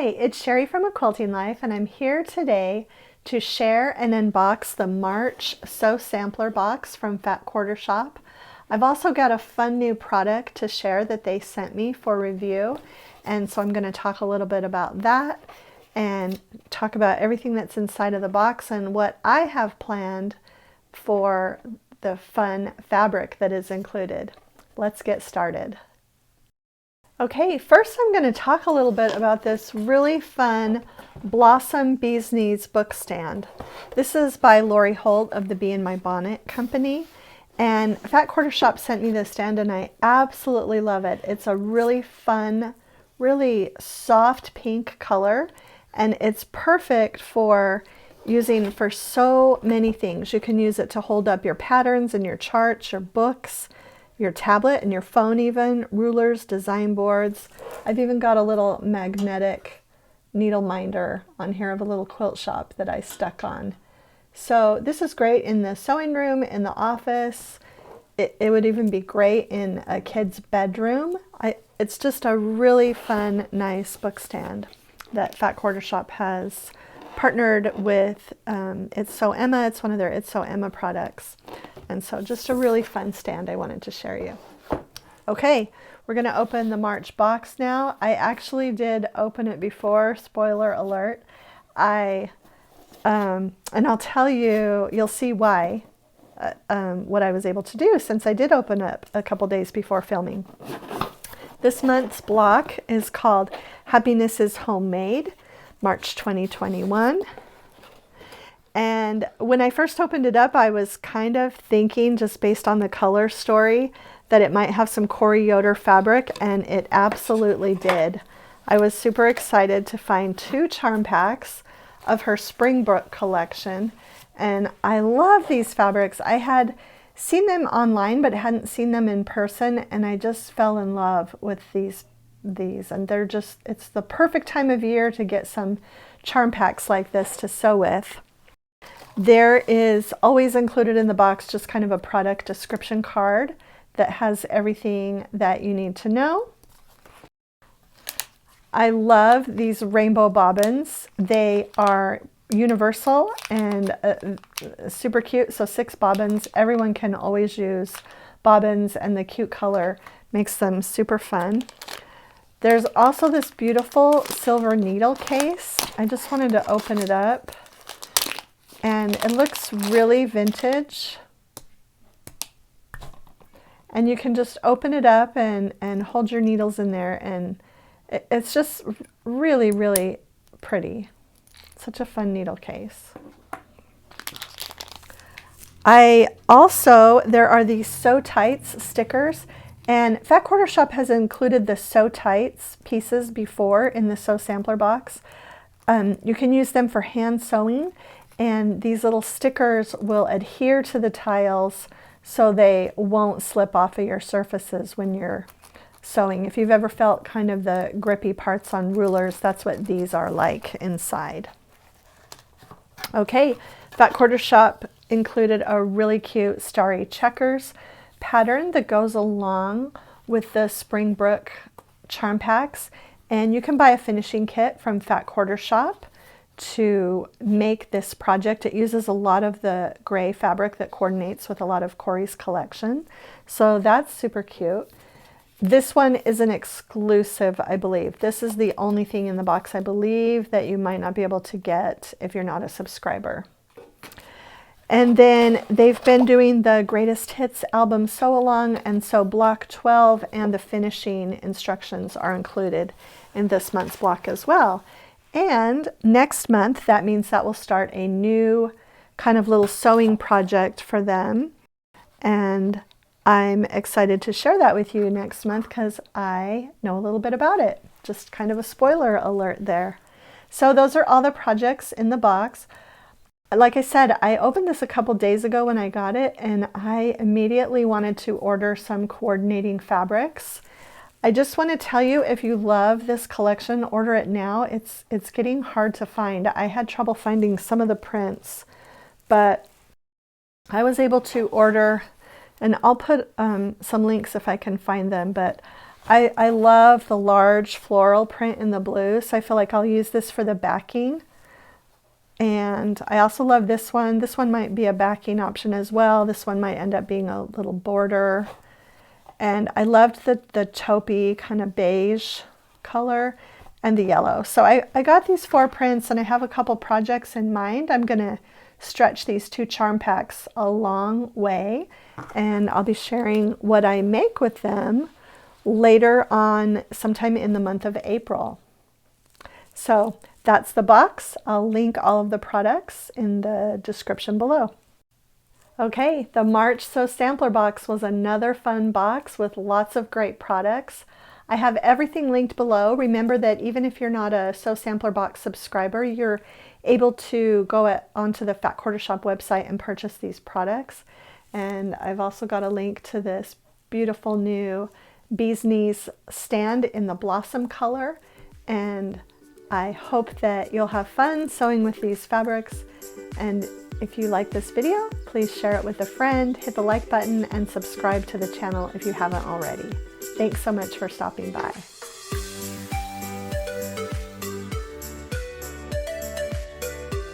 Hi, it's Sherry from A Quilting Life, and I'm here today to share and unbox the March Sew Sampler box from Fat Quarter Shop. I've also got a fun new product to share that they sent me for review, and so I'm going to talk a little bit about that and talk about everything that's inside of the box and what I have planned for the fun fabric that is included. Let's get started. Okay, first I'm going to talk a little bit about this really fun Blossom Bee's Knees book stand. This is by Lori Holt of the Bee in My Bonnet company, and Fat Quarter Shop sent me this stand and I absolutely love it. It's a really fun, really soft pink color, and it's perfect for using for so many things. You can use it to hold up your patterns and your charts, your books, your tablet and your phone even, rulers, design boards. I've even got a little magnetic needle minder on here of a little quilt shop that I stuck on. So this is great in the sewing room, in the office. It would even be great in a kid's bedroom. It's just a really fun, nice book stand that Fat Quarter Shop has partnered with It's Sew Emma. It's one of their It's Sew Emma products. And so just a really fun stand I wanted to share you. Okay, we're going to open the March box now. I actually did open it before, spoiler alert. And I'll tell you, you'll see why, what I was able to do since I did open up a couple days before filming. This month's block is called Happiness is Homemade, March 2021. And when I first opened it up, I was kind of thinking, just based on the color story, that it might have some Corey Yoder fabric, and it absolutely did. I was super excited to find 2 charm packs of her Springbrook collection, and I love these fabrics. I had seen them online but hadn't seen them in person, and I just fell in love with these and they're just, it's the perfect time of year to get some charm packs like this to sew with. There is always included in the box just kind of a product description card that has everything that you need to know. I love these rainbow bobbins. They are universal and super cute. So 6 bobbins. Everyone can always use bobbins, and the cute color makes them super fun. There's also this beautiful silver needle case. I just wanted to open it up. And it looks really vintage. And you can just open it up and hold your needles in there, and it's just really, really pretty. Such a fun needle case. There are these Sew Tights stickers, and Fat Quarter Shop has included the Sew Tights pieces before in the Sew Sampler box. You can use them for hand sewing, and these little stickers will adhere to the tiles so they won't slip off of your surfaces when you're sewing. If you've ever felt kind of the grippy parts on rulers, that's what these are like inside. Okay, Fat Quarter Shop included a really cute starry checkers pattern that goes along with the Springbrook charm packs, and you can buy a finishing kit from Fat Quarter Shop to make this project. It uses a lot of the gray fabric that coordinates with a lot of Corey's collection, so that's super cute. This one is an exclusive, I believe. This is the only thing in the box, I believe, that you might not be able to get if you're not a subscriber. And then they've been doing the Greatest Hits album sew along, and so block 12 and the finishing instructions are included in this month's block as well. And next month, that means that will start a new kind of little sewing project for them. And I'm excited to share that with you next month because I know a little bit about it. Just kind of a spoiler alert there. So those are all the projects in the box. Like I said, I opened this a couple days ago when I got it, and I immediately wanted to order some coordinating fabrics. I just want to tell you, if you love this collection, order it now. It's getting hard to find. I had trouble finding some of the prints, but I was able to order, and I'll put some links if I can find them, but I love the large floral print in the blue, so I feel like I'll use this for the backing. And I also love this one. This one might be a backing option as well. This one might end up being a little border. And I loved the taupey kind of beige color and the yellow. So I got these 4 prints and I have a couple projects in mind. I'm going to stretch these 2 charm packs a long way, and I'll be sharing what I make with them later on sometime in the month of April. So that's the box. I'll link all of the products in the description below. Okay, the March Sew Sampler box was another fun box with lots of great products. I have everything linked below. Remember that even if you're not a Sew Sampler box subscriber, you're able to go onto the Fat Quarter Shop website and purchase these products. And I've also got a link to this beautiful new Bee's Knees stand in the blossom color. And I hope that you'll have fun sewing with these fabrics. And if you like this video, please share it with a friend, hit the like button, and subscribe to the channel if you haven't already. Thanks so much for stopping by.